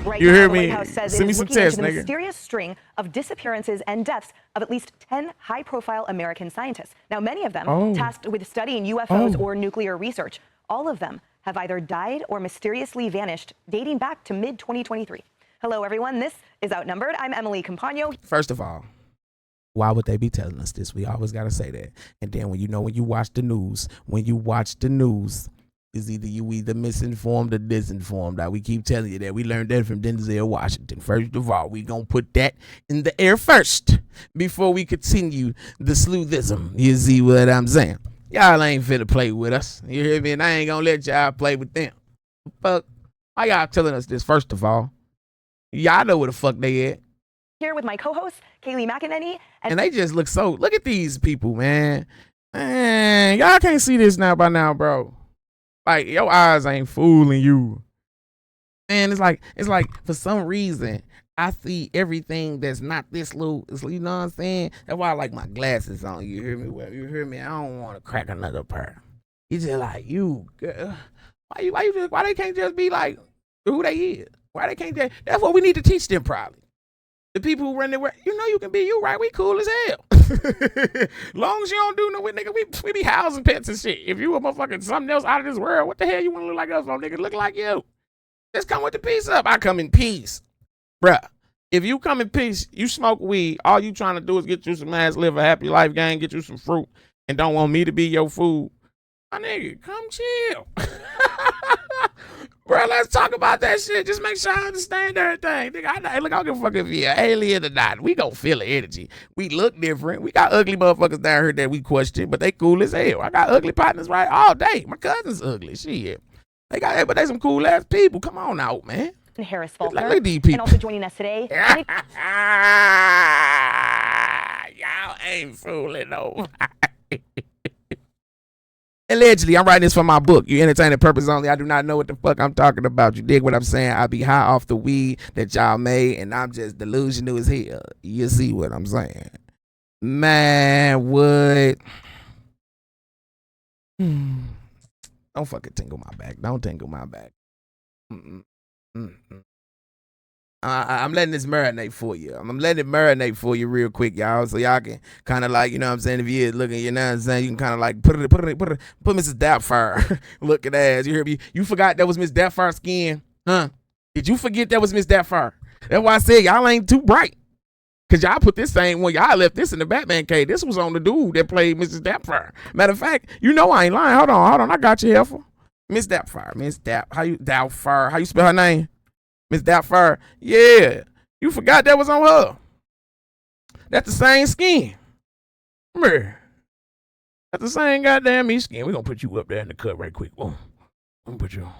Right You now, hear the me? White House says Send it me is some looking tests, into the nigga. mysterious string of disappearances and deaths of at least 10 high-profile American scientists. Now, many of them tasked with studying UFOs or nuclear research. All of them have either died or mysteriously vanished, dating back to mid-2023. Hello, everyone. This is Outnumbered. I'm Emily Campagno. First of all, why would they be telling us this? We always got to say that. And then when you watch the news, is either you misinformed or disinformed. We keep telling you that. We learned that from Denzel Washington. First of all, we going to put that in the air first before we continue the sleuthism. You see what I'm saying? Y'all ain't finna play with us. You hear me? And I ain't going to let y'all play with them. Fuck. Why y'all telling us this, first of all? Y'all know where the fuck they at. Here with my co-host, Kaylee McEnany. And they just look at these people, man. Man, y'all can't see this now by now, bro. Like, your eyes ain't fooling you. And it's like for some reason, I see everything that's not this little, you know what I'm saying? That's why I like my glasses on. You hear me? Well, you hear me? I don't want to crack another pair. He's just like, you, girl. Why they can't just be like who they is? Why they can't just, that's what we need to teach them probably. The people who run their work, you know you can be you, right? We cool as hell. Long as you don't do no with nigga, we be housing pets and shit. If you a motherfucking something else out of this world, what the hell you want to look like us for, nigga? Look like you. Just come with the peace up. I come in peace. Bruh, if you come in peace, you smoke weed, all you trying to do is get you some ass, live a happy life, gang, get you some fruit, and don't want me to be your food. My nigga, come chill. Bro, let's talk about that shit. Just make sure I understand everything. Nigga, I don't give a fuck if you're an alien or not. We gon' feel the energy. We look different. We got ugly motherfuckers down here that we question, but they cool as hell. I got ugly partners right all day. My cousin's ugly. Shit. But they some cool ass people. Come on out, man. Harris Faulkner. Look at these people. And also joining us today. Y'all ain't fooling nobody. Allegedly, I'm writing this for my book. You entertaining purpose only. I do not know what the fuck I'm talking about. You dig what I'm saying? I be high off the weed that y'all made, and I'm just delusional as hell. You see what I'm saying? Man, what? Don't fucking tingle my back. Don't tingle my back. I'm letting this marinate for you. I'm letting it marinate for you real quick, y'all, so y'all can kind of like, you know what I'm saying, if you're looking, you know what I'm saying, you can kind of like put Mrs. Doubtfire looking ass. You hear me? You forgot that was Miss Doubtfire's skin, huh? Did you forget that was Miss Doubtfire? That's why I said y'all ain't too bright. Cause y'all put this same one, y'all left this in the Batman cave. This was on the dude that played Mrs. Doubtfire. Matter of fact, you know I ain't lying. Hold on, I got you, heifer. Miss Doubtfire, Doubtfire? How you spell her name? Miss Doubtfire. Yeah, you forgot that was on her. That's the same skin. Remember, that's the same goddamn me skin. We gonna put you up there in the cut right quick. Oh, I'm gonna put you on.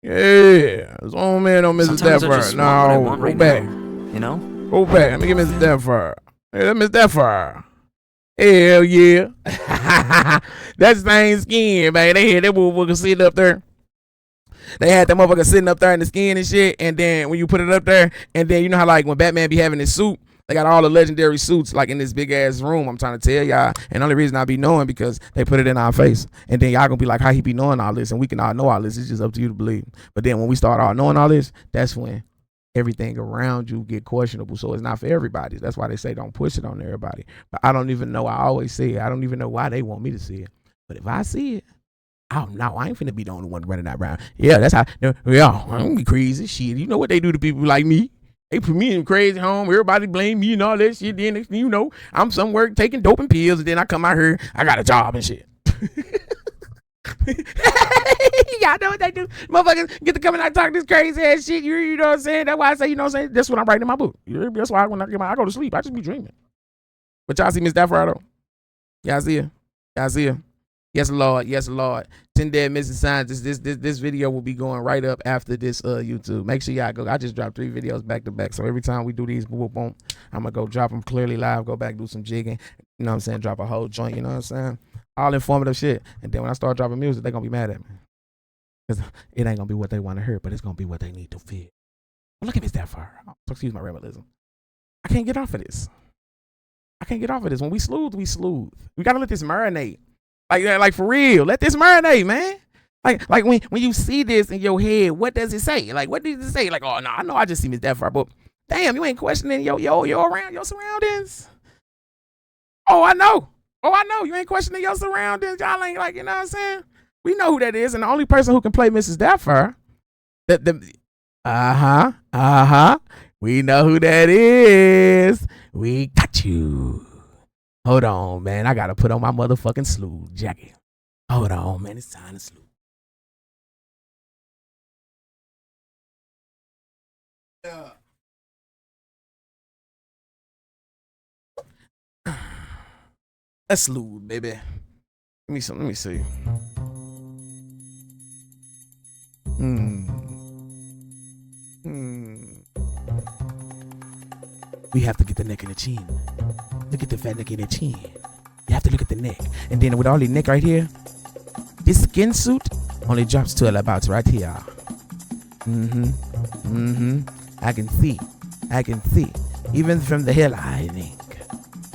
Yeah, it's on man on Mrs. Doubtfire. No, go back. You know? Go back. Let me get Mrs. Doubtfire. Hey, that's Miss Doubtfire. Hell yeah. That's the same skin, man. They had that motherfucker sitting up there. They had that motherfucker sitting up there in the skin and shit. And then when you put it up there, and then you know how like when Batman be having his suit, they got all the legendary suits like in this big ass room. I'm trying to tell y'all. And the only reason I be knowing because they put it in our face. And then y'all gonna be like, how he be knowing all this? And we can all know all this. It's just up to you to believe. But then when we start all knowing all this, that's when everything around you get questionable. So it's not for everybody. That's why they say don't push it on everybody. But I don't even know. I always say it. I don't even know why they want me to see it. But if I see it, I ain't finna be the only one running that around. Yeah, that's how. Yeah, I don't be crazy shit. You know what they do to people like me? They put me in crazy home. Everybody blame me and all that shit. Then next thing you know, I'm somewhere taking dope and pills, and then I come out here, I got a job and shit. Y'all know what they do. Motherfuckers get to come and I talk this crazy ass shit. You know what I'm saying? That's why I say, you know what I'm saying? That's what I'm writing in my book. That's why when I go to sleep, I just be dreaming. But y'all see Miss Doubtfire though? Y'all see her? Y'all see her? Yes, Lord. Yes, Lord. 10 Dead Missing Scientists. This video will be going right up after this YouTube. Make sure y'all go. I just dropped 3 videos back to back. So every time we do these, boom, boom, I'm going to go drop them clearly live, go back, do some jigging. You know what I'm saying? Drop a whole joint, you know what I'm saying? All informative shit. And then when I start dropping music, they're going to be mad at me. Because it ain't going to be what they want to hear, but it's going to be what they need to feel. But look at Miss Doubtfire. Excuse my rebellism. I can't get off of this. When we sleuth, we sleuth. We got to let this marinate. Like for real, let this marinate, man. Like when you see this in your head, what does it say? Like, what does it say? Like, oh no, I know I just see Miss Deathfire, but damn, you ain't questioning your around your surroundings. Oh, I know. Oh, I know. You ain't questioning your surroundings. Y'all ain't like, you know what I'm saying? We know who that is, and the only person who can play Mrs. Deathfire, we know who that is. We got you. Hold on, man. I gotta put on my motherfucking slew jacket. Hold on, man. It's time to slew. Let's slew, baby. Let me see. We have to get the neck and the chin. Look at the fat neck and the chin. You have to look at the neck. And then with all the neck right here, this skin suit only drops to about right here. I can see. Even from the hairline,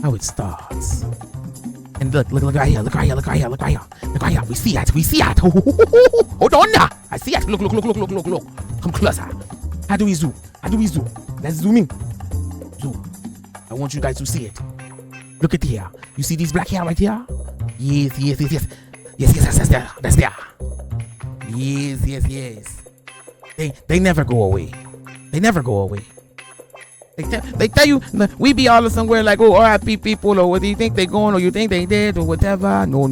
how it starts. And look right here. We see it. Hold on now. I see it. Look. Come closer. How do we zoom? Let's zoom in. Zoom. I want you guys to see it. Look at here. You see this black hair right here? Yes. That's there. Yes. They never go away. They tell you we be all somewhere like, oh, RIP people, or what do you think they going, or you think they dead, or whatever. No.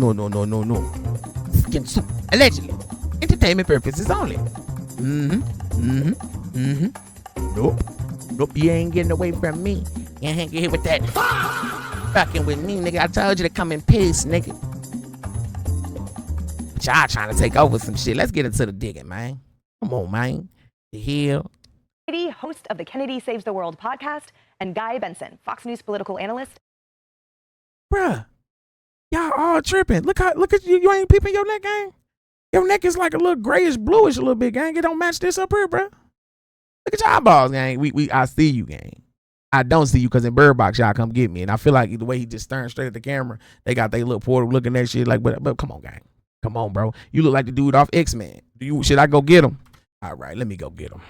Skin soup. Allegedly. Entertainment purposes only. Nope. You ain't getting away from me. You ain't get hit with that. Fucking with me, nigga. I told you to come in peace, nigga. But y'all trying to take over some shit. Let's get into the digging, man. Come on, man. The hell. Host of the Kennedy Saves the World podcast, and Guy Benson, Fox News political analyst. Bruh, y'all all tripping. Look at you. You ain't peeping your neck, gang. Your neck is like a little grayish, bluish, a little bit, gang. It don't match this up here, bruh. Look at your eyeballs, gang. I see you, gang. I don't see you because in Bird Box, y'all come get me. And I feel like the way he just staring straight at the camera, they got their little portal looking at shit like, but come on, gang. Come on, bro. You look like the dude off X-Men. Should I go get him? All right, let me go get him.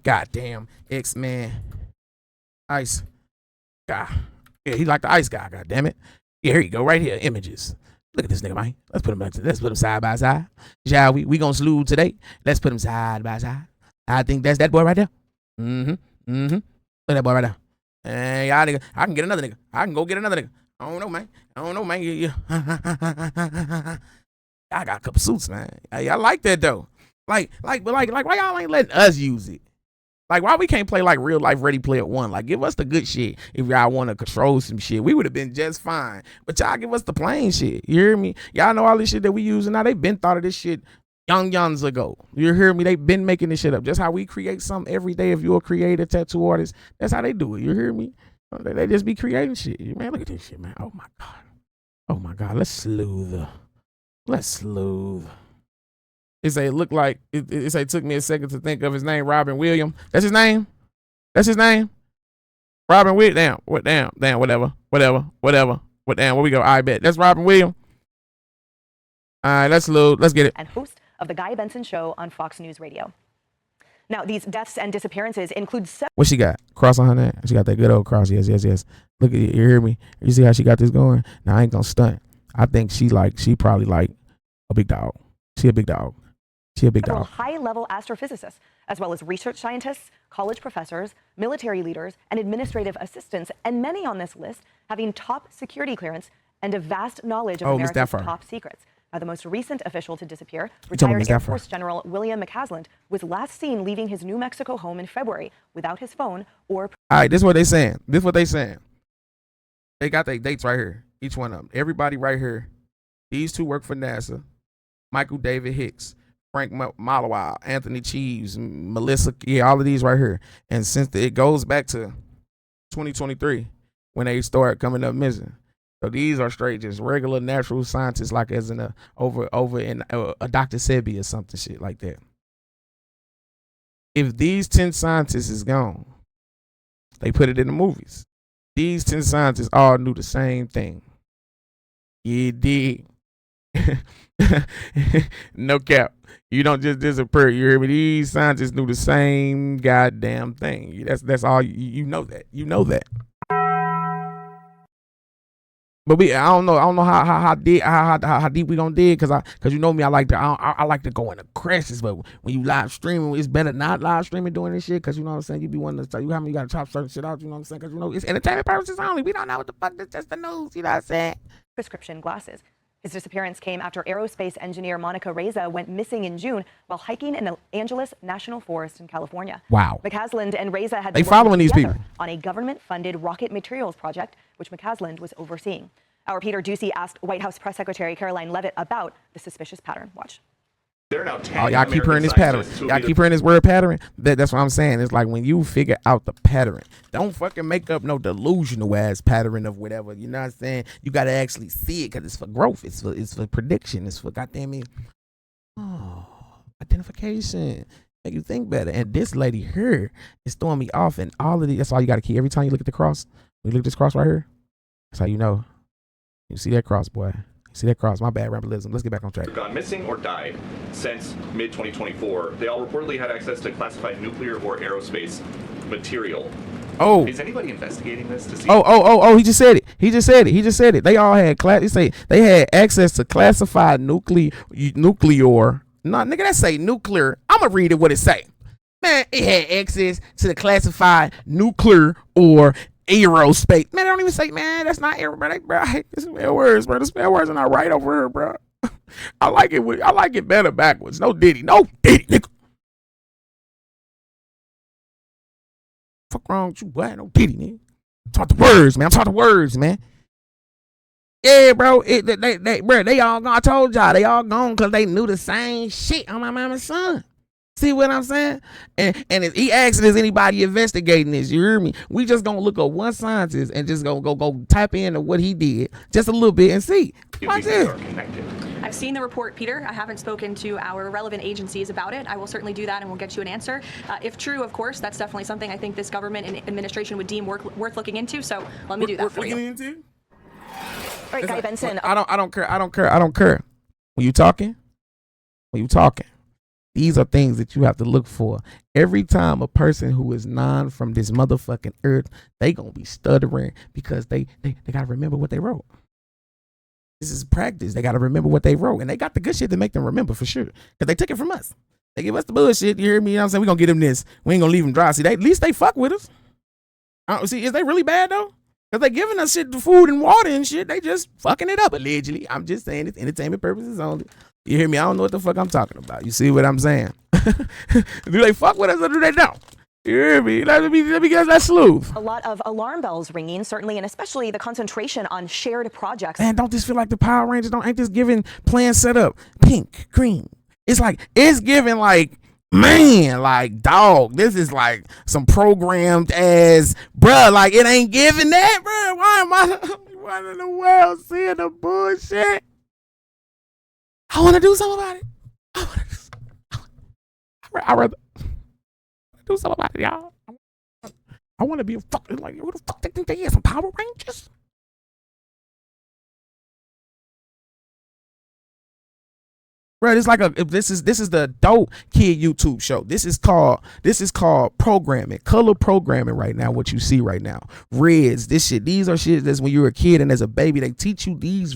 Goddamn, X-Men. Ice. God. Yeah, he like the ice guy, god damn it. Yeah, here you go, right here, images. Look at this nigga, man. Let's put him side by side. Shall we? We gonna slew today. Let's put him side by side. I think that's that boy right there. Look at that boy right there. And y'all nigga, I can get another nigga. I can go get another nigga. I don't know, man. Yeah. I got a couple suits, man. I like that though. Like, why y'all ain't letting us use it? Like, why we can't play like real life Ready Player One? Like, give us the good shit. If y'all want to control some shit, we would have been just fine. But y'all give us the plain shit. You hear me? Y'all know all this shit that we using now. They been thought of this shit youngs ago. You hear me? They been making this shit up. Just how we create something every day. If you're a creative tattoo artist, that's how they do it. You hear me? They just be creating shit. Man, look at this shit, man. Oh my god. Let's sleuth. It say it looked like it say it took me a second to think of his name. Robin Williams. That's his name. Robin Williams. Damn. Whatever. Where we go? I bet that's Robin Williams. All right, let's load. Let's get it. And host of the Guy Benson Show on Fox News Radio. Now, these deaths and disappearances include what she got? Cross on her neck. She got that good old cross. Yes. Look at it. You hear me? You see how she got this going? Now I ain't gonna stunt. I think she probably like a big dog. She a big dog. High-level astrophysicists, as well as research scientists, college professors, military leaders, and administrative assistants, and many on this list having top security clearance and a vast knowledge of America's top secrets. Now, the most recent official to disappear, retired Air Force General William McCaslin, was last seen leaving his New Mexico home in February without his phone or... All right, this is what they saying. They got their dates right here. Each one of them. Everybody right here. These two work for NASA. Michael David Hicks. Frank Malawi, Anthony Cheeves, Melissa, all of these right here. And since it goes back to 2023 when they start coming up missing. So these are straight just regular natural scientists, like as in over in a Dr. Sebi or something shit like that. If these 10 scientists is gone, they put it in the movies. These 10 scientists all knew the same thing. You dig? No cap. You don't just disappear. You hear me? These scientists knew the same goddamn thing. That's all. You know that. You know that. But I don't know how deep we gonna dig, cause you know me, I like to go into crashes. But when you live streaming, it's better not live streaming doing this shit, cause you know what I'm saying. You be wanting to tell you how many you gotta chop certain shit out. You know what I'm saying? Cause you know it's entertainment purposes only. We don't know what the fuck. That's just the news. You know what I'm saying? Prescription glasses. His disappearance came after aerospace engineer Monica Reza went missing in June while hiking in the Angeles National Forest in California. Wow. McCasland and Reza had been following these people on a government-funded rocket materials project, which McCasland was overseeing. Our Peter Ducey asked White House Press Secretary Caroline Leavitt about the suspicious pattern. Watch. There are now 10 y'all keep hearing this pattern. Y'all keep hearing this word pattern. That's what I'm saying. It's like when you figure out the pattern, don't fucking make up no delusional ass pattern of whatever. You know what I'm saying? You gotta actually see it, because it's for growth. It's for prediction. It's for goddamn me. Oh, identification. Make you think better. And this lady here is throwing me off, and all of these. That's all you gotta keep. Every time you look at the cross, when you look at this cross right here, that's how you know. You see that cross, boy. See that cross? My bad, rambleism. Let's get back on track. Gone missing or died since mid-2024. They all reportedly had access to classified nuclear or aerospace material. Oh. Is anybody investigating this to see? Oh, he just said it. They all had they had access to classified nuclear. Nah, nigga, that say nuclear. I'ma read it what it say. Man, it had access to the classified nuclear or aerospace. Man, I don't even say, man, that's not aerospace, bro. I hate the spell words, bro. The spell words are not right over here, bro. I like it better backwards. No Diddy, nigga. Fuck wrong with you, boy? No Diddy, nigga. I'm talking words, man. Yeah, bro. They all gone. I told y'all, they all gone because they knew the same shit on my mama's son. See what I'm saying? And if he asks, is anybody investigating this? You hear me? We just gonna look up one scientist and just go type into what he did just a little bit and see. Watch this. I've seen the report, Peter. I haven't spoken to our relevant agencies about it. I will certainly do that, and we'll get you an answer. If true, of course, that's definitely something I think this government and administration would deem worth looking into. So let me do that for you. All right, Guy Benson. I don't care. When you talking, these are things that you have to look for. Every time a person who is non from this motherfucking earth, they gonna be stuttering because they gotta remember what they wrote. This is practice. They gotta remember what they wrote, and they got the good shit to make them remember for sure, because they took it from us. They give us the bullshit. You hear me? You know what I'm saying? We gonna get them this. We ain't gonna leave them dry. See, at least they fuck with us. See, is they really bad though? Because they giving us shit, food and water and shit. They just fucking it up allegedly. I'm just saying it's entertainment purposes only. You hear me? I don't know what the fuck I'm talking about. You see what I'm saying? Do they fuck with us or do they don't? You hear me? Let me guess that sleuth. A lot of alarm bells ringing, certainly, and especially the concentration on shared projects. Man, don't this feel like the Power Rangers? Ain't this giving plan set up? Pink, green. It's giving like, man, like, dog, this is like some programmed ass, bruh, like it ain't giving that, bruh. Why in the world seeing the bullshit? I want to do something about it. I'd rather do something about it, y'all. I want to be a fucking, like, who the fuck they think they is, some Power Rangers? Bro, it's like this is the adult kid YouTube show. This is called programming, color programming right now. What you see right now, reds, these are shit that's when you're a kid and as a baby, they teach you these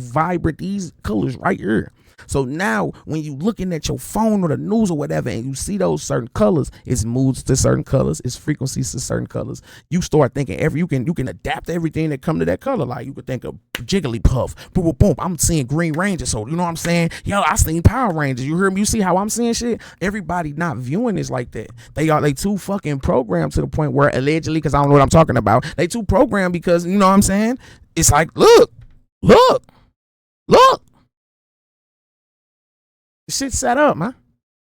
colors right here. So now when you looking at your phone or the news or whatever and you see those certain colors, it's moods to certain colors, it's frequencies to certain colors. You start thinking you can adapt everything that come to that color. Like you could think of Jigglypuff, boom, boom, boom. I'm seeing Green Ranger, so you know what I'm saying? Yo, I seen Power Rangers. You hear me? You see how I'm seeing shit? Everybody not viewing this like that. They too fucking programmed to the point where allegedly, because I don't know what I'm talking about, they too programmed because you know what I'm saying? It's like, look. Shit set up, man.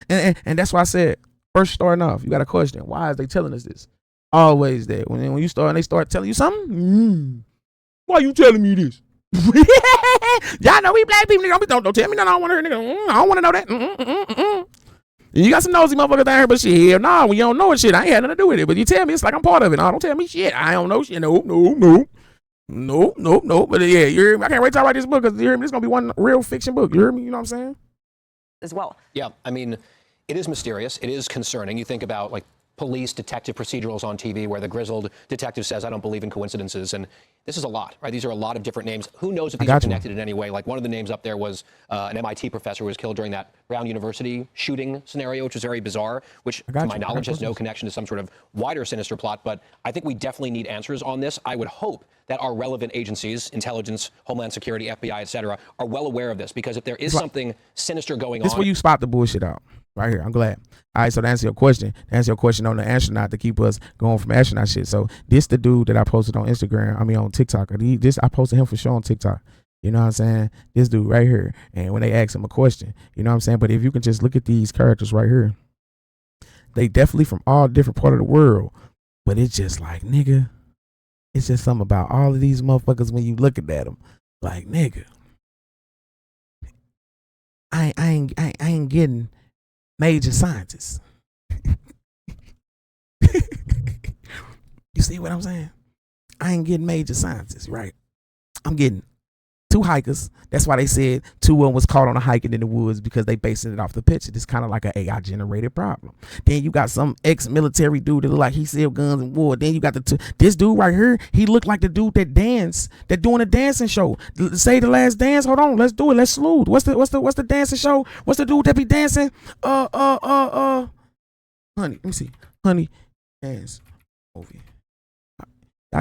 And that's why I said, first starting off, you got a question. Why is they telling us this? Always there. When you start and they start telling you something, why you telling me this? Y'all know we black people. Don't tell me nothing. I don't want to hear, nigga. I don't want to know that. You got some nosy motherfuckers down here, but shit, nah, when you don't know it, shit, I ain't had nothing to do with it. But you tell me, it's like I'm part of it. No, don't tell me shit. I don't know shit. No. Nope. But yeah, you hear me? I can't wait till I write this book because you hear me? This is gonna be one real fiction book. You hear me? You know what I'm saying? As well. Yeah, I mean, it is mysterious. It is concerning. You think about like police detective procedurals on TV where the grizzled detective says, I don't believe in coincidences. And this is a lot, right? These are a lot of different names. Who knows if these are connected in any way? Like one of the names up there was an MIT professor who was killed during that Brown University shooting scenario, which was very bizarre, which to my knowledge has no connection to some sort of wider sinister plot. But I think we definitely need answers on this. I would hope that our relevant agencies, intelligence, Homeland Security, FBI, et cetera, are well aware of this, because if there is something sinister going on. This is where you spot the bullshit out. Right here. I'm glad. All right, so to answer your question on the astronaut, to keep us going from astronaut shit. So this the dude that I posted on Instagram, on TikTok. I posted him for sure on TikTok. You know what I'm saying? This dude right here. And when they ask him a question, you know what I'm saying? But if you can just look at these characters right here, they definitely from all different part of the world. But it's just like, nigga, it's just something about all of these motherfuckers when you look at them. Like, nigga, I ain't getting major scientists. You see what I'm saying? I ain't getting major scientists, right? I'm getting two hikers. That's why they said two of them was caught on a hiking in the woods, because they basing it off the picture. It's kind of like an AI generated problem. Then you got some ex-military dude that look like he sell guns in war. Then you got this dude right here. He looked like the dude that doing a dancing show. Say the Last Dance. Hold on, let's do it. Let's salute. What's the dancing show? What's the dude that be dancing? Honey, let me see. Honey dance movie.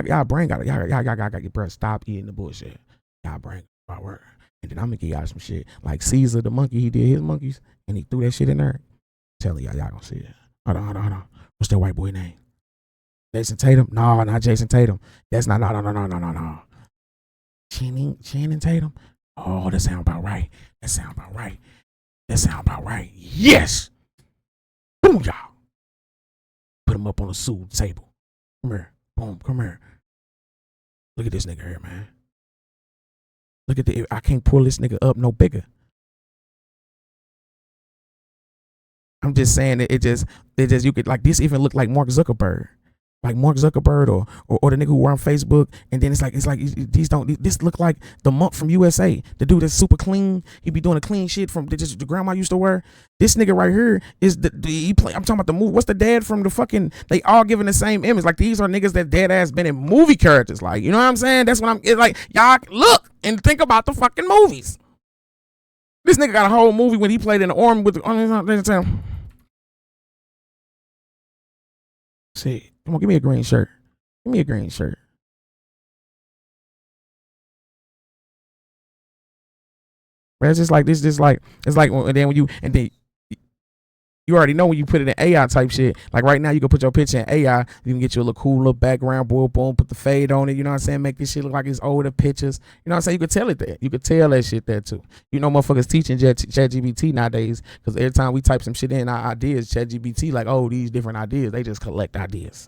Y'all brain got get bro. Stop eating the bullshit. Y'all brain about work. And then I'm gonna give y'all some shit. Like Caesar the monkey, he did his monkeys and he threw that shit in there. Telling y'all gonna see it. Hold on. What's that white boy name? Jason Tatum? No, not Jason Tatum. That's not no. Channing Tatum? Oh, that sound about right. Yes! Boom, y'all. Put him up on the suit table. Come here. Boom, come here. Look at this nigga here, man. Look at I can't pull this nigga up no bigger. I'm just saying that it just you could, like, this even look like Mark Zuckerberg. Like Mark Zuckerberg or the nigga who were on Facebook, and then it's like this look like the monk from USA, the dude that's super clean. He be doing the clean shit from the grandma used to wear. This nigga right here is I'm talking about the movie. What's the dad from the fucking? They all giving the same image. Like, these are niggas that dead ass been in movie characters. Like, you know what I'm saying? That's what it's like. Y'all look and think about the fucking movies. This nigga got a whole movie when he played in the army with the. See, come on, give me a green shirt. But it's just like this. It's like you already know when you put it in AI type shit. Like right now, you can put your picture in AI. You can get you a little cool little background, boom, put the fade on it. You know what I'm saying? Make this shit look like it's older pictures. You know what I'm saying? You can tell it that. You can tell that shit there too. You know, motherfuckers teaching ChatGPT nowadays, because every time we type some shit in our ideas, ChatGPT like, oh, these different ideas. They just collect ideas.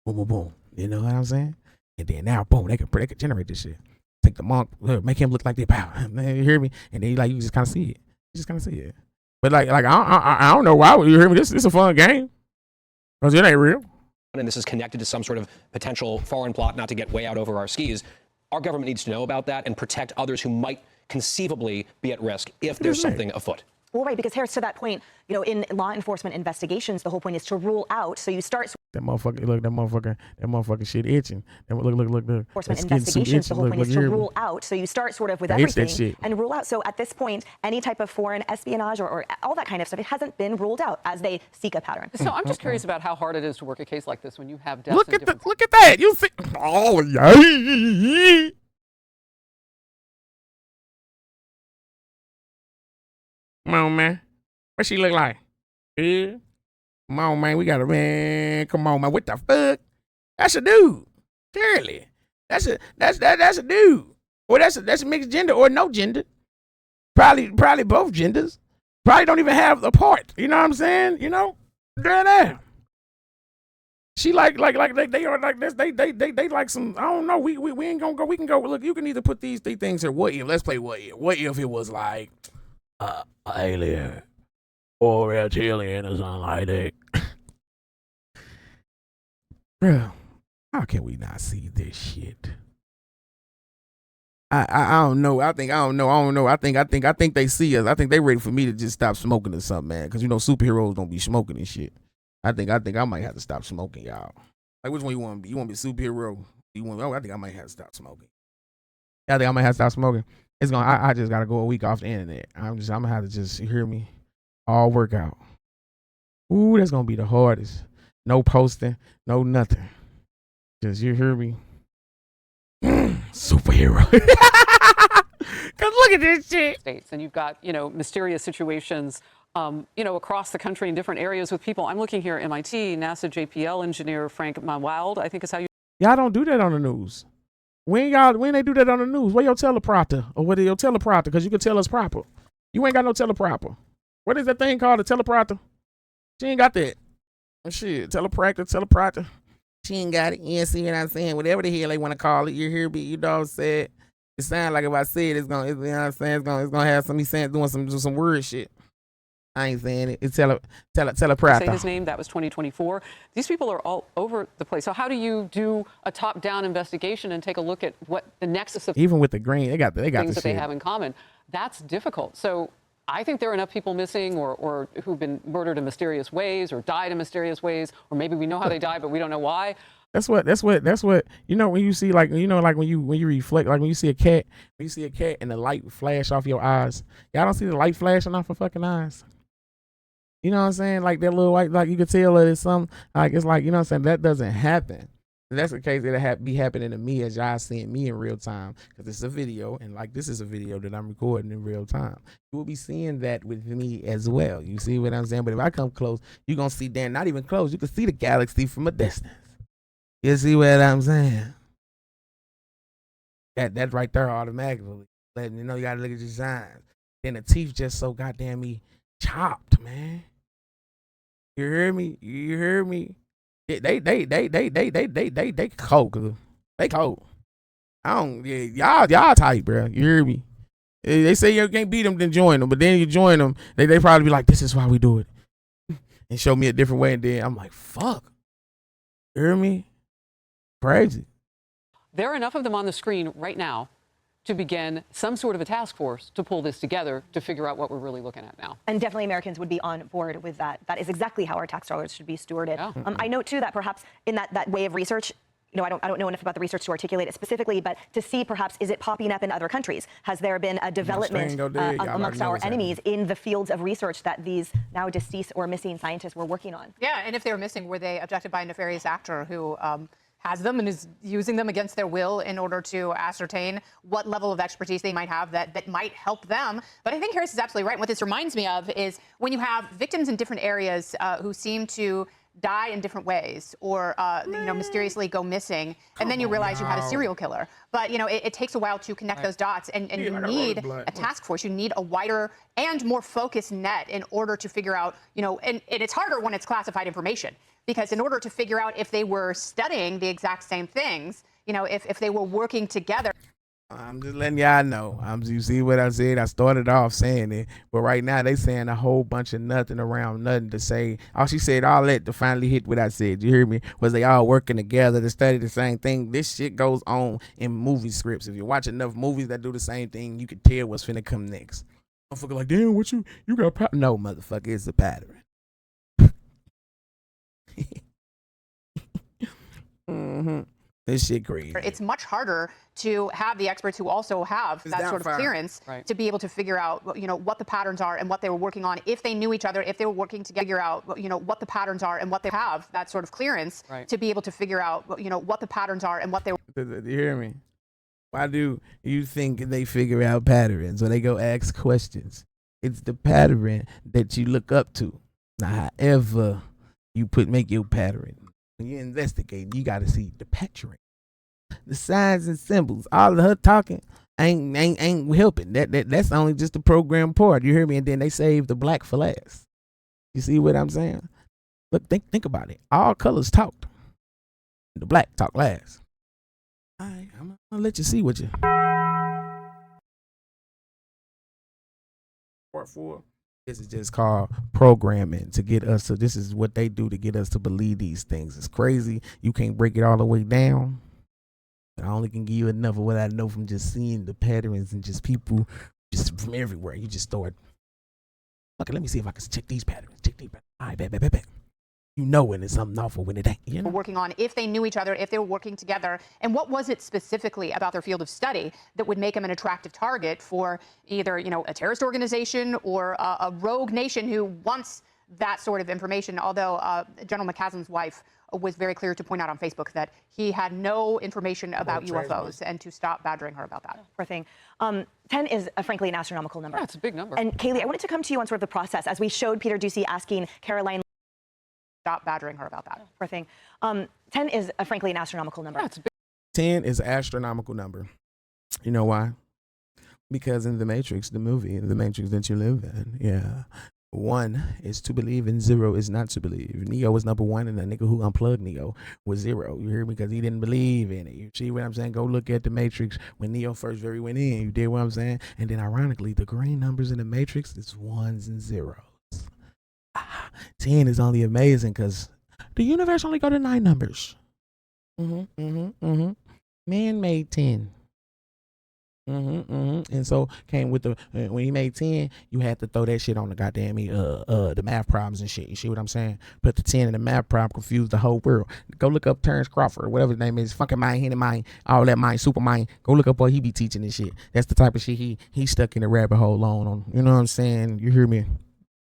Boom. You know what I'm saying? And then now, boom, they could generate this shit. Take the monk, make him look like they power. Man, you hear me? And then you just kind of see it. But like I don't know why would you hear me. This is a fun game, because it ain't real. And this is connected to some sort of potential foreign plot, not to get way out over our skis. Our government needs to know about that and protect others who might conceivably be at risk if there's something afoot. Well, right, because Harris, to that point, you know, in law enforcement investigations, the whole point is to rule out. So you start. That motherfucker shit itching. Look. Enforcement investigations, the whole point is to rule out. So you start sort of with everything and rule out. So at this point, any type of foreign espionage or all that kind of stuff, it hasn't been ruled out as they seek a pattern. So I'm just curious about how hard it is to work a case like this when you have deaths. Look at that. You think? Oh yeah. Come on, man. What she look like? Yeah. Come on, man. We got a man. Come on, man. What the fuck? That's a dude. Clearly. That's a dude. Or that's a mixed gender or no gender. Probably both genders. Probably don't even have the part. You know what I'm saying? You know? There. She like they are like this. They like some. I don't know. We ain't gonna go. We can go. Look, you can either put these three things here. What if? Let's play what if. What if it was like alien or reptilian or something like that? Bro, how can we not see this shit? I don't know. I don't know. I think they see us. I think they ready for me to just stop smoking or something, man. Because superheroes don't be smoking and shit. I think I might have to stop smoking, y'all. Like, which one you want to be? You want to be a superhero? I think I might have to stop smoking. I think I might have to stop smoking. It's gonna. I just gotta go a week off the internet. I'm gonna have to just hear me all work out. Ooh, that's gonna be the hardest. No posting, no nothing. Just you hear me. Superhero. Cause look at this shit. States, and you've got, mysterious situations, across the country in different areas with people. I'm looking here, MIT, NASA JPL engineer Frank Wild, I think is how you. Y'all don't do that on the news. When they do that on the news, where your teleprompter or where your teleprompter? Because you can tell us proper. You ain't got no teleprompter. What is that thing called? A teleprompter? She ain't got that. Shit, teleprompter. She ain't got it. You see what I'm saying? Whatever the hell they want to call it, you hear me? You know what I'm saying? It sounds like if I say it, it's gonna, you know what I'm saying? It's gonna have somebody saying doing some word shit. I ain't saying it. It's teleprompter. Say his name. That was 2024. These people are all over the place. So how do you do a top-down investigation and take a look at what the nexus of even with the green, they got things the that they shit. have in common? That's difficult. So I think there are enough people missing or who've been murdered in mysterious ways or died in mysterious ways, or maybe we know how they died, but we don't know why. That's what when you see like when you reflect, like when you see a cat and the light flash off your eyes. Y'all don't see the light flashing off your fucking eyes. You know what I'm saying? Like that little white, like you could tell that it's something, like it's like, you know what I'm saying? That doesn't happen. If that's the case, it'll be happening to me as y'all seeing me in real time, because it's a video, and like this is a video that I'm recording in real time. You will be seeing that with me as well. You see what I'm saying? But if I come close, you're gonna see not even close, you can see the galaxy from a distance. You see what I'm saying? That right there automatically letting you know you gotta look at your signs. Then the teeth just so goddamn me chopped, man. You hear me? You hear me? They cold. They cold. Y'all tight, bro. You hear me? They say you can't beat them, then join them. But then you join them, they probably be like, this is why we do it. And show me a different way. And then I'm like, fuck. You hear me? Crazy. There are enough of them on the screen right now to begin some sort of a task force to pull this together to figure out what we're really looking at now. And definitely Americans would be on board with that. That is exactly how our tax dollars should be stewarded. Yeah. I note too that perhaps in that way of research, I don't know enough about the research to articulate it specifically, but to see perhaps, is it popping up in other countries? Has there been a development amongst our enemies in the fields of research that these now deceased or missing scientists were working on? Yeah, and if they were missing, were they abducted by a nefarious actor who has them and is using them against their will in order to ascertain what level of expertise they might have that might help them? But I think Harris is absolutely right. What this reminds me of is when you have victims in different areas who seem to die in different ways or mysteriously go missing, and then you realize you had a serial killer. But it takes a while to connect those dots, and you need a task force. You need a wider and more focused net in order to figure out, and it's harder when it's classified information, because in order to figure out if they were studying the exact same things, if they were working together. I'm just letting y'all know. You see what I said? I started off saying it, but right now they saying a whole bunch of nothing around nothing to say. All she said, all that to finally hit what I said. You hear me? Was they all working together to study the same thing? This shit goes on in movie scripts. If you watch enough movies that do the same thing, you can tell what's finna come next. Motherfucker like, damn, what you got? No, motherfucker, it's a pattern. Mm-hmm. This shit crazy. It's much harder to have the experts who also have that sort of clearance to be able to figure out, what the patterns are and what they were working on. If they knew each other, if they were working to figure out, what the patterns are and what they have that sort of clearance to be able to figure out, what the patterns are and what they. Do you hear me? Why do you think they figure out patterns when they go ask questions? It's the pattern that you look up to. Now, however you make your pattern. When you investigate, you got to see the pattern, the signs and symbols. All of her talking ain't helping. That's only just the program part. You hear me? And then they save the black for last. You see what I'm saying? Look, think about it. All colors talked. The black talk last. All right, I'm gonna let you see what you. Part 4. This is just called programming to get us to. This is what they do to get us to believe these things. It's crazy. You can't break it all the way down. I only can give you enough of what I know from just seeing the patterns and just people just from everywhere. You just start, okay, let me see if I can check these patterns. Check these patterns. All right, bet. You know when it's something awful, when it ain't. You know? Working on if they knew each other, if they were working together, and what was it specifically about their field of study that would make them an attractive target for either, a terrorist organization or a rogue nation who wants that sort of information? Although General McCaslin's wife was very clear to point out on Facebook that he had no information about UFOs and to stop badgering her about that. Poor thing. 10 is frankly an astronomical number. Yeah, it's a big number. And Kaylee, I wanted to come to you on sort of the process as we showed Peter Doocy asking Caroline. Stop badgering her about that. Poor thing. 10 is frankly an astronomical number. Yeah, it's a big 10 is an astronomical number. You know why? Because in The Matrix, the movie, The Matrix that you live in, 1 is to believe and 0 is not to believe. Neo was number 1 and the nigga who unplugged Neo was 0. You hear me? Because he didn't believe in it. You see what I'm saying? Go look at The Matrix when Neo first very went in. You did what I'm saying? And then ironically, the green numbers in The Matrix is 1s and 0s. 10 is only amazing because the universe only go to 9 numbers. Man made 10. And so came with the when he made 10, you had to throw that shit on the goddamn the math problems and shit. You see what I'm saying? Put the 10 in the math problem, confused the whole world. Go look up Terrence Crawford or whatever his name is, fucking mind, hidden mind, all that mind, super mind. Go look up what he be teaching this shit. That's the type of shit he stuck in the rabbit hole on. You know what I'm saying? You hear me?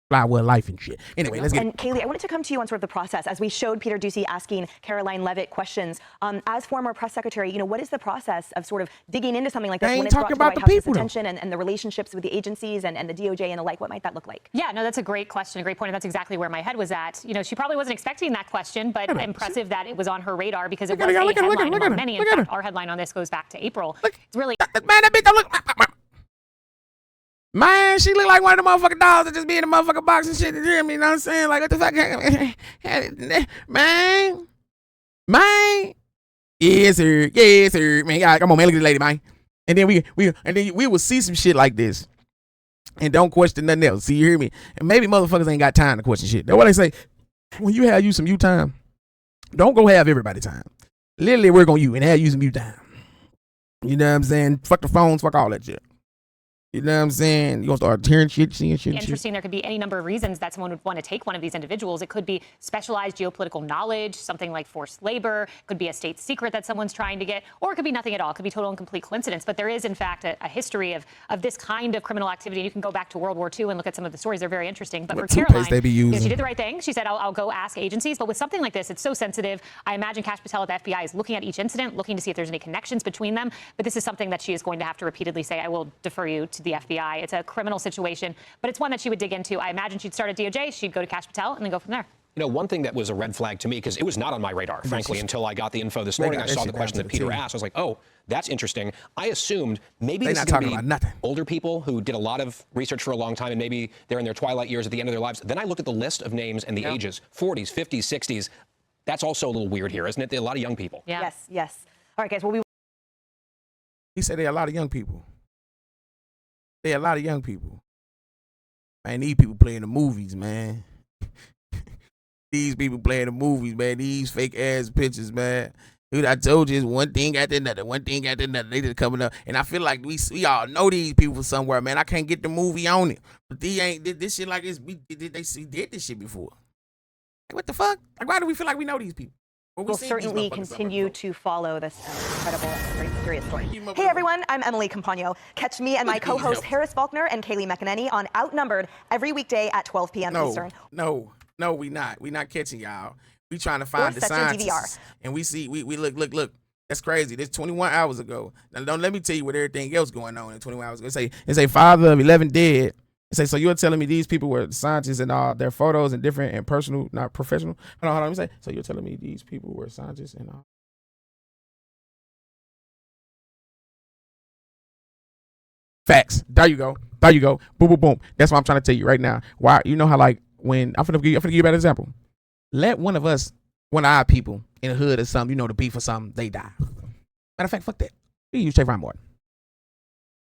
Flywell life and shit. Anyway, let's get. And Kaylee, I wanted to come to you on sort of the process as we showed Peter Doocy asking Caroline Leavitt questions. As former press secretary, what is the process of sort of digging into something like this when it's brought to the White House's attention and the relationships with the agencies and the DOJ and the like? What might that look like? Yeah, no, that's a great question, a great point, and that's exactly where my head was at. She probably wasn't expecting that question, but impressive that it was on her radar because it was a headline among many. In fact, our headline on this goes back to April. It's really. Man, that bitch don't look. Man, she look like one of the motherfucking dolls that just be in the motherfucking box and shit. You hear me? You know what I'm saying? Like, what the fuck? Man. Yes, sir. Man, God, come on, man. Look at the lady, man. And then we will see some shit like this and don't question nothing else. See, you hear me? And maybe motherfuckers ain't got time to question shit. That's what they say. When you have you some you time, don't go have everybody time. Literally work on you and have you some you time. You know what I'm saying? Fuck the phones, fuck all that shit. You know what I'm saying? You're going to start hearing shit, seeing shit. Interesting. There could be any number of reasons that someone would want to take one of these individuals. It could be specialized geopolitical knowledge, something like forced labor. It could be a state secret that someone's trying to get, or it could be nothing at all. It could be total and complete coincidence. But there is, in fact, a history of this kind of criminal activity. You can go back to World War II and look at some of the stories. They're very interesting. But what for Caroline, they be using? She did the right thing. She said, I'll go ask agencies. But with something like this, it's so sensitive. I imagine Kash Patel at the FBI is looking at each incident, looking to see if there's any connections between them. But this is something that she is going to have to repeatedly say, I will defer you to the FBI. It's a criminal situation, but it's one that she would dig into. I imagine she'd start at DOJ, she'd go to Kash Patel, and then go from there. One thing that was a red flag to me, because it was not on my radar, frankly, until I got the info this morning. I saw the question that Peter asked. I was like, oh, that's interesting. I assumed maybe this is going to be older people who did a lot of research for a long time, and maybe they're in their twilight years at the end of their lives. Then I looked at the list of names and the ages, 40s, 50s, 60s. That's also a little weird here, isn't it? There are a lot of young people. Yeah. Yes. All right, guys. Well, he said there are a lot of young people. There are a lot of young people. Man, these people playing the movies, man. These people playing the movies, man. These fake ass pictures, man. Dude, I told you it's one thing after another. One thing after another. They just coming up. And I feel like we all know these people somewhere, man. I can't get the movie on it. But they ain't did this shit like this. We did this shit before. Like, what the fuck? Like, why do we feel like we know these people? We'll certainly continue to follow this incredible, very mysterious story. Hey everyone, I'm Emily Campagno. Catch me and my co-host Harris Faulkner and Kaylee McEnany on Outnumbered every weekday at 12 p.m. Eastern. No, we not. We not catching y'all. We trying to find the scientists. And we see, we look. That's crazy. This 21 hours ago. Now don't let me tell you what everything else going on in 21 hours ago. It's a father of 11 dead. So you're telling me these people were scientists and all their photos and different and personal, not professional? Hold on, let me say. So you're telling me these people were scientists and all? Facts. There you go. Boom, boom, boom. That's what I'm trying to tell you right now. Why? You know how like when I'm finna give you a better example. Let one of our people in the hood or something, the beef or something, they die. Matter of fact, fuck that. You use Trayvon Martin.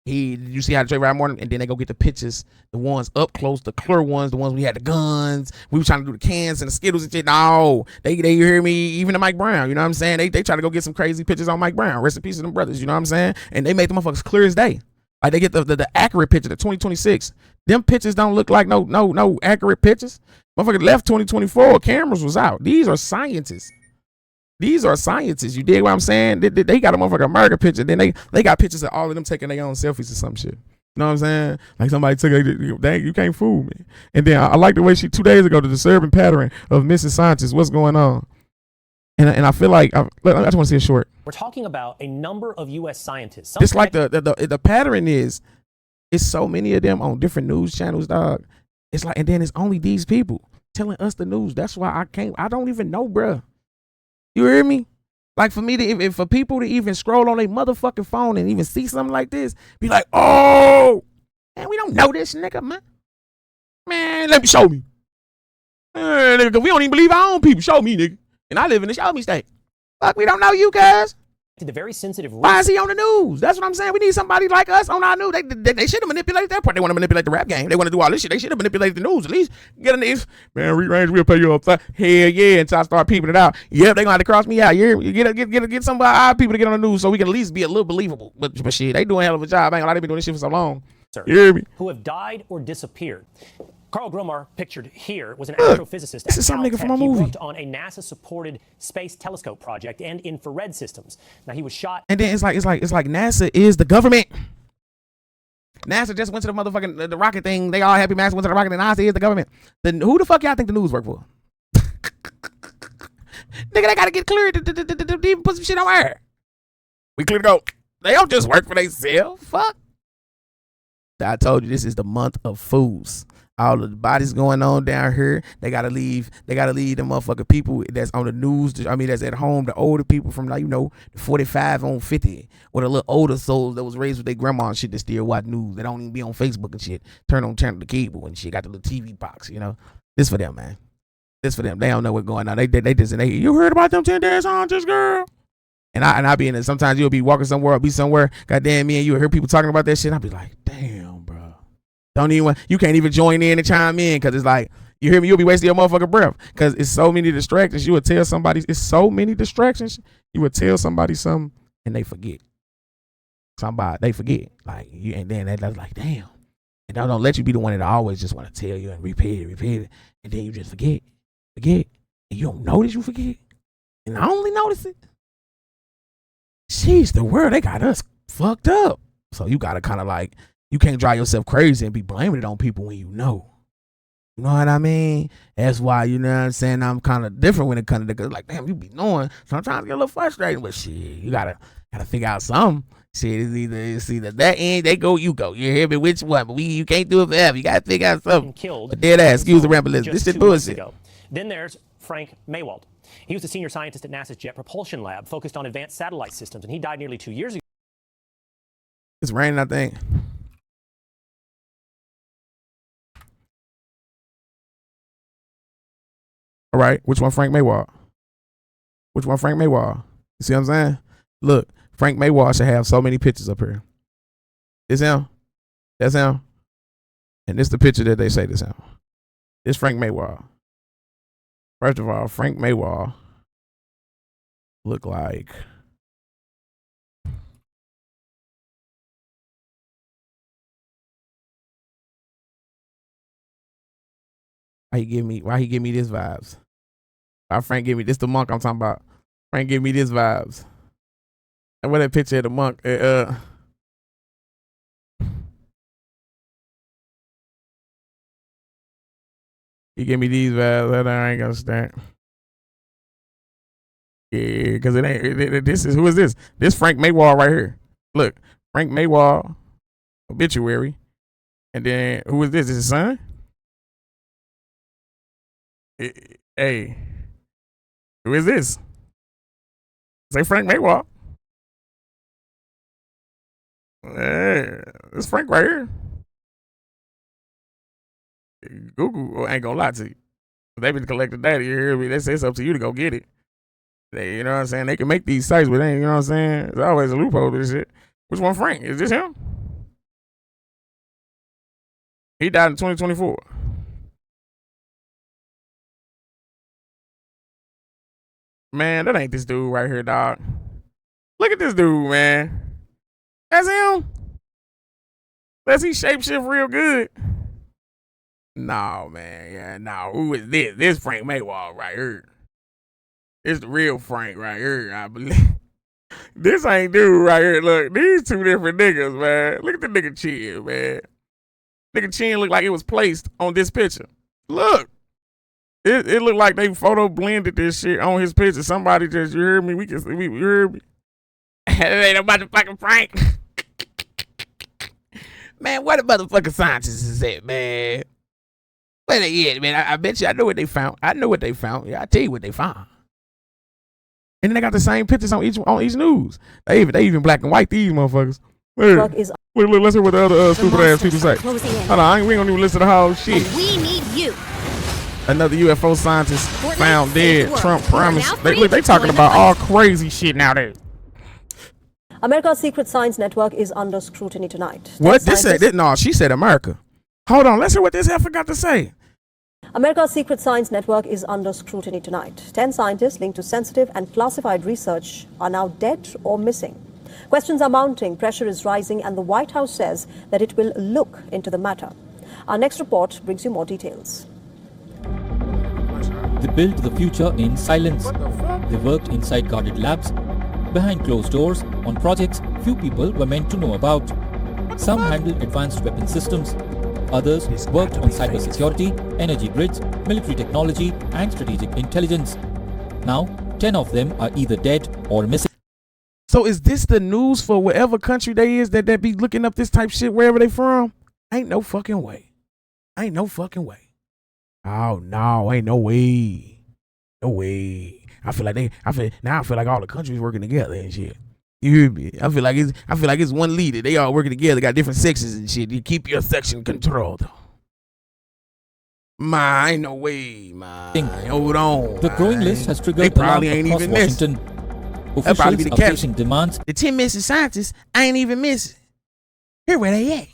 You see how the Trayvon Martin, and then they go get the pictures, the ones up close, the clear ones, the ones we had the guns. We were trying to do the cans and the Skittles and shit. No, they you hear me, even to Mike Brown, you know what I'm saying? They try to go get some crazy pictures on Mike Brown. Rest in peace to them brothers, you know what I'm saying? And they make the motherfuckers clear as day. Like they get the accurate picture, the 2026. Them pictures don't look like no accurate pictures. Motherfucker left 2024, cameras was out. These are scientists. These are scientists. You dig what I'm saying? They got a motherfucking America picture. Then they got pictures of all of them taking their own selfies or some shit. You know what I'm saying? Like somebody took it. Dang, you can't fool me. And then I like the way 2 days ago, the disturbing pattern of missing scientists. What's going on? And I feel like I just want to see a short. We're talking about a number of U.S. scientists. It's like the pattern is, it's so many of them on different news channels, dog. It's like, and then it's only these people telling us the news. That's why I don't even know, bruh. You hear me? Like for me to, if for people to even scroll on their motherfucking phone and even see something like this, be like, oh, man, we don't know this nigga, man. Man, let me show me. Man, nigga, 'cause we don't even believe our own people. Show me, nigga. And I live in the show me state. Fuck, we don't know you guys. The very sensitive. Why is he on the news? That's what I'm saying. We need somebody like us on our news. They should have manipulated that part. They want to manipulate the rap game. They want to do all this shit. They should have manipulated the news. At least get in this. Man, rearrange, we'll pay you up. Hell yeah, until I start peeping it out. Yep, they gonna have to cross me out. You get some of our people to get on the news so we can at least be a little believable. But shit, they doing a hell of a job. I ain't gonna lie, they been doing this shit for so long. Sir, you hear me? Who have died or disappeared. Carl Gromar, pictured here, was an astrophysicist. This is some nigga from a He movie. worked on a NASA-supported space telescope project and infrared systems. Now he was shot. And then it's like NASA is the government. NASA just went to the motherfucking the rocket thing. They all happy. NASA went to the rocket, and NASA is the government. Then who the fuck y'all think the news work for? Nigga, they gotta get cleared to even put some shit on air. We clear to go. They don't just work for themselves. Fuck. I told you this is the month of fools. All of the bodies going on down here. They gotta leave. They gotta leave the motherfucking people that's on the news. I mean, that's at home. The older people from, like, the 45 on 50, or the little older souls that was raised with their grandma and shit that still watch news. They don't even be on Facebook and shit. Turn on channel the cable and shit. Got the little TV box. This for them, man. This for them. They don't know what's going on. They just you heard about them 10 days on this girl. And I be in it. Sometimes you'll be walking somewhere, I'll be somewhere. Goddamn me, and you'll hear people talking about that shit. I'll be like, damn, bro. You can't even join in and chime in, because it's like, you hear me, you'll be wasting your motherfucking breath, because it's so many distractions. You would tell somebody, it's so many distractions. You would tell somebody something and they forget. They forget. Like, and then that's like, damn. And don't let you be the one that always just want to tell you and repeat it. And then you just forget. And you don't notice you forget. And I only notice it. Jeez, the world, they got us fucked up. So you gotta kind of like, you can't drive yourself crazy and be blaming it on people when you know. You know what I mean? That's why, you know what I'm saying, I'm kind of different when it comes to that. Like, damn, you be knowing. Sometimes I get a little frustrated, but shit, you gotta figure out something. Shit, it's either that end, they go, you go. You hear me? Which one? But you can't do it forever. You gotta figure out something. Killed. But dead ass, excuse the rambling. This shit bullshit. Then there's Frank Maywald. He was a senior scientist at NASA's Jet Propulsion Lab, focused on advanced satellite systems, and he died nearly 2 years ago. It's raining, I think. All right, which one, Frank Maywald? You see what I'm saying? Look, Frank Maywald should have so many pictures up here. This him? That's him? And this the picture that they say this him. This Frank Maywald. First of all, Frank Maywald look like why he give me this vibes? Why Frank give me this the monk I'm talking about? Frank give me this vibes. And what that picture of the monk? He give me these vibes that I ain't gonna stand. Yeah, because it ain't. This is, who is this? This Frank Maywald right here. Look, Frank Maywald, obituary, and then who is this? Is his son? Hey, who is this? Say Frank Maywald. Hey, this Frank right here. Google ain't gonna lie to you. They been collecting data. You hear me? They say it's up to you to go get it. You know what I'm saying? They can make these sites, but they ain't, you know what I'm saying? There's always a loophole to this shit. Which one, Frank? Is this him? He died in 2024. Man, that ain't this dude right here, dog. Look at this dude, man. That's him. Does he shapeshift real good? No, man. Yeah, no. Who is this? This Frank Mayweather right here. It's the real Frank right here, I believe. This ain't dude right here. Look, these two different niggas, man. Look at the nigga chin, man. Nigga chin look like it was placed on this picture. Look. It looked like they photo blended this shit on his picture. Somebody just, you heard me? You heard me? It ain't a motherfucking Frank. Man, what the motherfucking scientists is at, man? Where they at, man? I bet you I know what they found. I know what they found. Yeah, I tell you what they found. And then they got the same pictures on each news. They even black and white these motherfuckers. Look, let's hear what the other stupid ass people say. Hold on, we ain't gonna even listen to the whole shit. And we need you. Another UFO scientist found dead. Trump promised. They talking about all crazy shit nowadays. America's secret science network is under scrutiny tonight. What? No, she said America. Hold on, let's hear what this heifer got to say. America's secret science network is under scrutiny tonight. 10 scientists linked to sensitive and classified research are now dead or missing. Questions are mounting, pressure is rising, and the White House says that it will look into the matter. Our next report brings you more details. They built the future in silence. They worked inside guarded labs, behind closed doors, on projects few people were meant to know about. Some handled advanced weapon systems. Others worked on cybersecurity, energy grids, military technology, and strategic intelligence. Now, 10 of them are either dead or missing. So is this the news for whatever country they is that be looking up this type shit wherever they from? Ain't no fucking way. Ain't no fucking way. Oh no, ain't no way. No way. I feel like all the countries working together and shit. You hear me? I feel like it's one leader. They all working together, got different sections and shit. You keep your section controlled. Ain't no way, hold on. The growing list has triggered they probably ain't across even Washington. That probably be the Officials are facing demands. The 10 missing scientists ain't even missing. Here where they at.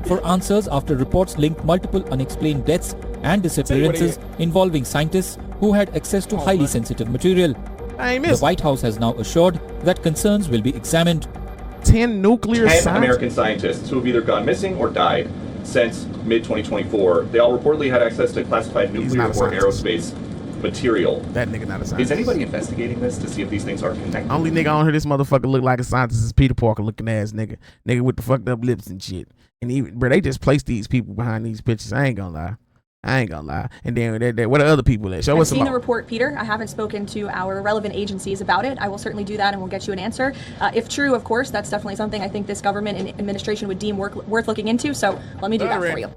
For answers after reports linked multiple unexplained deaths and disappearances involving scientists who had access to highly sensitive material. The White House has now assured that concerns will be examined. 10 nuclear 10 scientists? American scientists who have either gone missing or died since mid-2024. They all reportedly had access to classified nuclear or aerospace material. That nigga not a scientist. Is anybody investigating this to see if these things are connected? Only nigga on here this motherfucker look like a scientist is Peter Parker looking ass nigga. Nigga with the fucked up lips and shit. And even, bro, they just placed these people behind these pictures. I ain't gonna lie. And then what are other people at? I've seen the report, Peter. I haven't spoken to our relevant agencies about it. I will certainly do that and we'll get you an answer. If true, of course, that's definitely something I think this government and administration would deem worth looking into. So let me do that for you.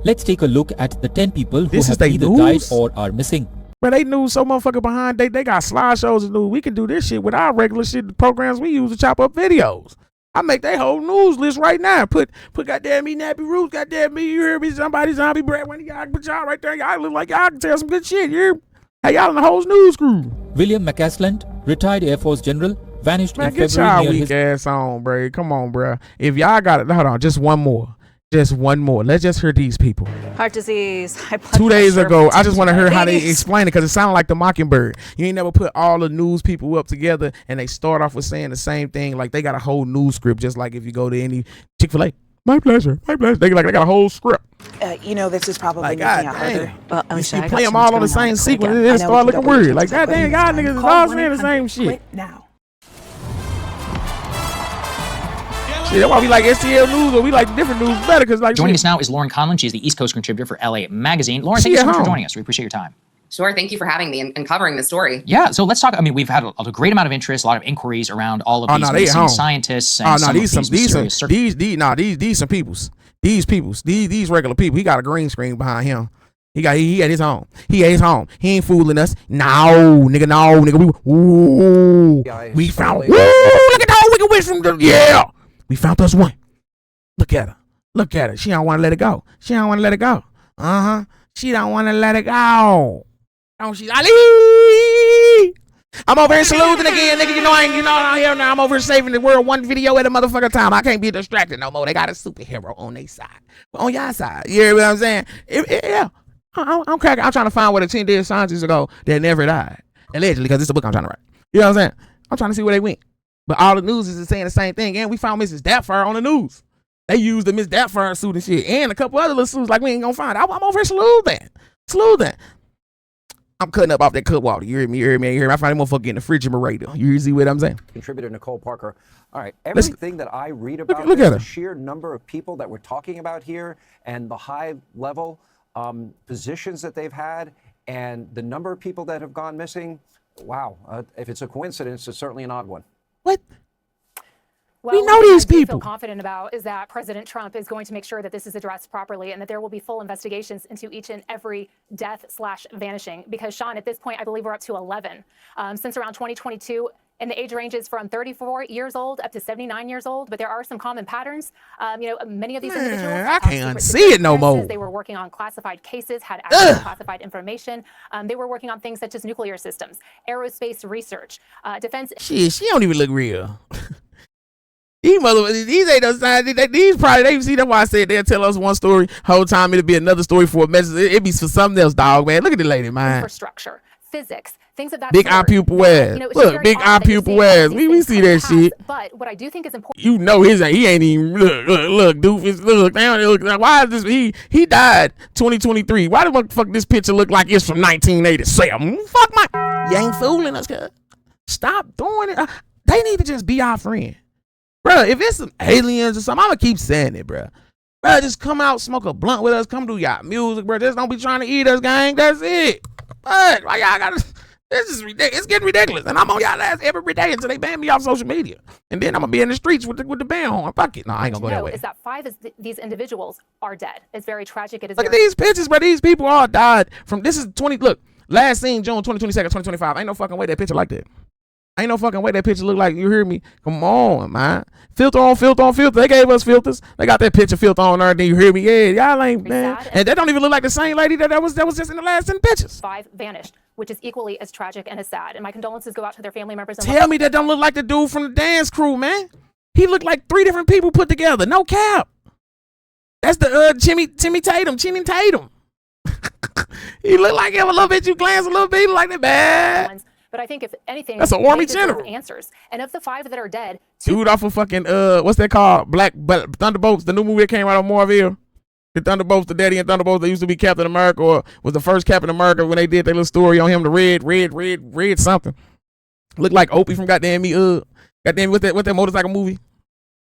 Let's take a look at the 10 people who have either died or are missing. But they knew so motherfucker behind. They got slideshows and knew we can do this shit with our regular shit programs we use to chop up videos. I make that whole news list right now. Put goddamn me Nappy Roots, goddamn me, you hear me, somebody zombie bread, one of y'all put y'all right there. Y'all look like y'all can tell some good shit, you hear me? Hey, y'all in the whole news crew. William McCasland, retired Air Force general, vanished in February. Get y'all weak ass on, bro. Come on, bro. If y'all got it, hold on, just one more. Just one more. Let's just hear these people. Heart disease, high blood 2 days pressure, ago, I just want to hear how they explain it because it sounded like the Mockingbird. You ain't never put all the news people up together and they start off with saying the same thing. Like they got a whole news script, just like if you go to any Chick-fil-A. My pleasure. My pleasure. They got a whole script. this is probably like, making it harder. Well, you play them all on the same sequence and then start looking weird. Like, goddamn, y'all niggas is all saying the same shit. Now. Yeah, that's why we like STL News or we like different news better. Cause like joining us now is Lauren Conlon. She's the East Coast contributor for LA Magazine. Lauren, thank you so much for joining us. We appreciate your time. Sure. Thank you for having me and covering the story. Yeah. So let's talk. I mean, we've had a great amount of interest, a lot of inquiries around all of these missing scientists and these some peoples. These regular people. He got a green screen behind him. He at his home. He at his home. He ain't fooling us. No, nigga. We found. Look at the whole Wicked Witch from the We found us one. Look at her. She don't want to let it go. She don't want to let it go. She don't want to let it go. Don't she? Ali! I'm over here saluting again, nigga. You know I'm here now. I'm over here saving the world one video at a motherfucking time. I can't be distracted no more. They got a superhero on their side, on your side. You hear what I'm saying? Yeah. I'm cracking. I'm trying to find where the 10 dead scientists ago that never died, allegedly, because it's a book I'm trying to write. You know what I'm saying? I'm trying to see where they went. But all the news is saying the same thing. And we found Mrs. Doubtfire on the news. They used the Miss Doubtfire suit and shit, and a couple other little suits like we ain't gonna find. I'm over here saluting. I'm cutting up off that cut water. You hear me? I find that motherfucker in the refrigerator. You see what I'm saying? Contributor Nicole Parker. All right, everything that I read about look at the her. sheer number of people that we're talking about here and the high level positions that they've had and the number of people that have gone missing, wow. If it's a coincidence, it's certainly an odd one. What? Well, we know these what I people. feel confident about is that President Trump is going to make sure that this is addressed properly and that there will be full investigations into each and every death/vanishing. Because, Sean, at this point, I believe we're up to 11 since around 2022. And the age ranges from 34 years old up to 79 years old. But there are some common patterns. Many of these individuals. I can't unsee it no more. They were working on classified cases, had access to classified information. They were working on things such as nuclear systems, aerospace research, defense. Shit, she don't even look real. These motherfuckers, these ain't no signs. These probably, they see, that's why I said they'll tell us one story, whole time it'll be another story for a message. It be for something else, dog, man. Look at the lady, man. Infrastructure, physics, things of that big sort. eye pupil ass. Look, big eye pupil ass. We see that shit. But what I do think is important. You know he ain't even, look, doofus, look, why is this, he died 2023. Why the fuck this picture look like it's from 1987? Fuck you ain't fooling us, cuz. Stop doing it. They need to just be our friend. Bro, if it's some aliens or something, I'm gonna keep saying it, bro. Bro, just come out, smoke a blunt with us, come do y'all music, bro. Just don't be trying to eat us, gang. That's it. But why y'all gotta? This is ridiculous. It's getting ridiculous, and I'm on y'all ass every day until they ban me off social media, and then I'm gonna be in the streets with the ban on. Fuck it. No, I ain't gonna go that way. Is that 5 of these individuals are dead? It's very tragic. It is. Look at these pictures, bro. These people all died from. This is 20. Look, last seen June 22nd, 2025. Ain't no fucking way that picture like that. Ain't no fucking way that picture look like. You hear me? Come on, man. Filter on filter. They gave us filters. They got that picture filter on there. Then you hear me? Yeah, y'all ain't, man. And that don't even look like the same lady that was just in the last 10 pictures. 5 vanished, which is equally as tragic and as sad. And my condolences go out to their family members. Tell me that don't look like the dude from the dance crew, man. He looked like 3 different people put together. No cap. That's the Channing Tatum. He looked like him a little bit. You glance a little bit, he look like that bad. But I think if anything, that's an Army general. Answers. And of the 5 that are dead, dude off of fucking what's that called? Thunderbolts, the new movie that came out on Marvel. The Thunderbolts, the Daddy and Thunderbolts, they used to be Captain America, or was the first Captain America when they did their little story on him, the red something. Looked like Opie from goddamn what that motorcycle movie?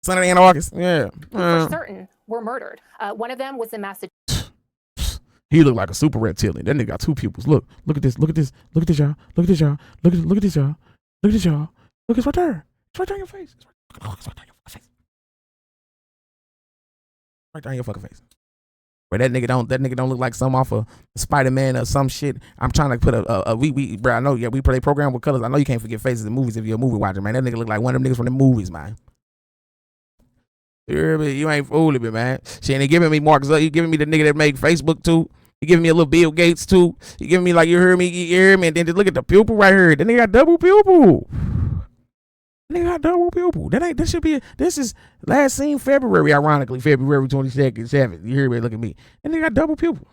Son of the Anarchist. Yeah. For certain were murdered. One of them was in Massachusetts. He looked like a super reptilian. That nigga got 2 pupils. Look at this, y'all. Look at this, y'all. Look at this, y'all. Look at this, y'all. Look, it's right there. It's right there in your face. It's right there in your fucking face. Right there in your fucking face. But that nigga don't look like some off of Spider-Man or some shit. I'm trying to put bro, I know, yeah, we play program with colors. I know you can't forget faces in movies if you're a movie watcher, man. That nigga look like one of them niggas from the movies, man. You ain't fooling me, man. She ain't giving me Mark Zuckerberg. You giving me the nigga that made Facebook too. You giving me a little Bill Gates too. You giving me like you hear me, and then just look at the pupil right here. Then they got double pupil. That should be. This is last seen February, ironically, February 22nd, 7th. You hear me? Look at me. And they got double pupil.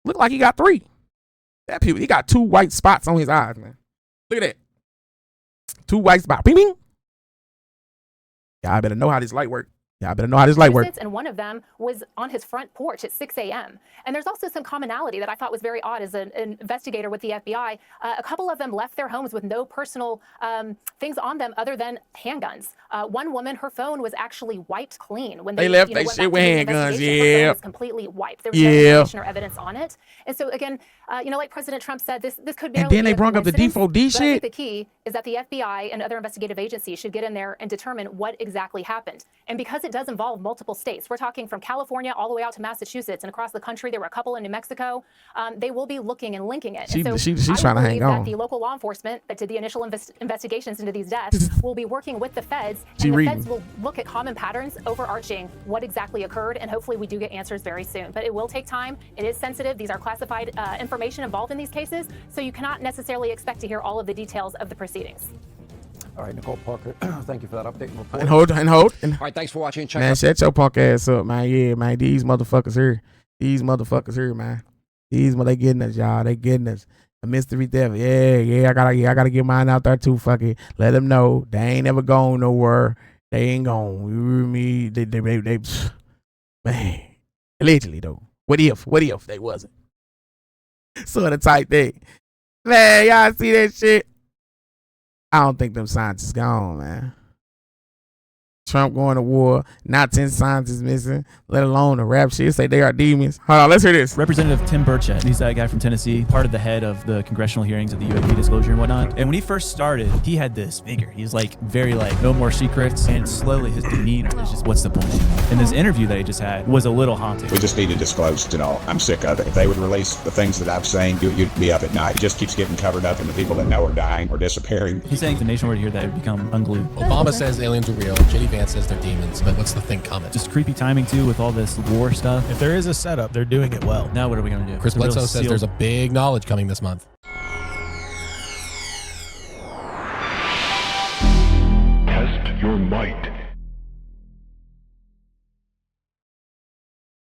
Look like he got 3. That pupil, he got 2 white spots on his eyes, man. Look at that. 2 white spots. Bing bing. Y'all better know how this light works. And one of them was on his front porch at 6 a.m. And there's also some commonality that I thought was very odd as an investigator with the FBI. A couple of them left their homes with no personal things on them other than handguns. One woman, her phone was actually wiped clean when they left their shit with handguns. Yeah, it was completely wiped. There was no information or evidence on it. And so again, like President Trump said, this could be. And then they brought up the D4D shit. The key is that the FBI and other investigative agencies should get in there and determine what exactly happened. And because it does involve multiple states, we're talking from California all the way out to Massachusetts and across the country. There were a couple in New Mexico. They will be looking and linking it. She's I trying to hang believe on. that the local law enforcement that did the initial investigations into these deaths will be working with the feds, and the feds will look at common patterns overarching what exactly occurred, and hopefully we do get answers very soon. But it will take time. It is sensitive. These are classified information involved in these cases, so you cannot necessarily expect to hear all of the details of the proceedings. All right, Nicole Parker, thank you for that update and report. And hold. All right, thanks for watching. Check man, out. shut your punk ass up, man. Yeah, man. These motherfuckers here, man. They getting us, y'all. They getting us. A mystery theft. Yeah. I gotta get mine out there too. Fuck it. Let them know they ain't never gone nowhere. They ain't gone. You hear me? They man. Allegedly though. What if they wasn't? Sort of type thing. Man, y'all see that shit? I don't think them scientists gone, man. Trump going to war, not 10 scientists missing, let alone the rap shit. Say they are demons. Hold on, let's hear this. Representative Tim Burchett, he's that guy from Tennessee, part of the head of the congressional hearings of the UAP disclosure and whatnot. And when he first started, he had this figure. He's like very like, no more secrets. And slowly his demeanor is just, what's the point? And this interview that he just had was a little haunting. We just need to disclose it all. I'm sick of it. If they would release the things that I'm saying, you'd be up at night. It just keeps getting covered up, and the people that know are dying or disappearing. He's saying the nation were to hear that it would become unglued. Obama says aliens are real. J.D. Vance says they're demons. But what's the thing coming? Just creepy timing too with all this war stuff. If there is a setup, they're doing it well. Now what are we going to do? Chris Bledsoe says there's a big knowledge coming this month.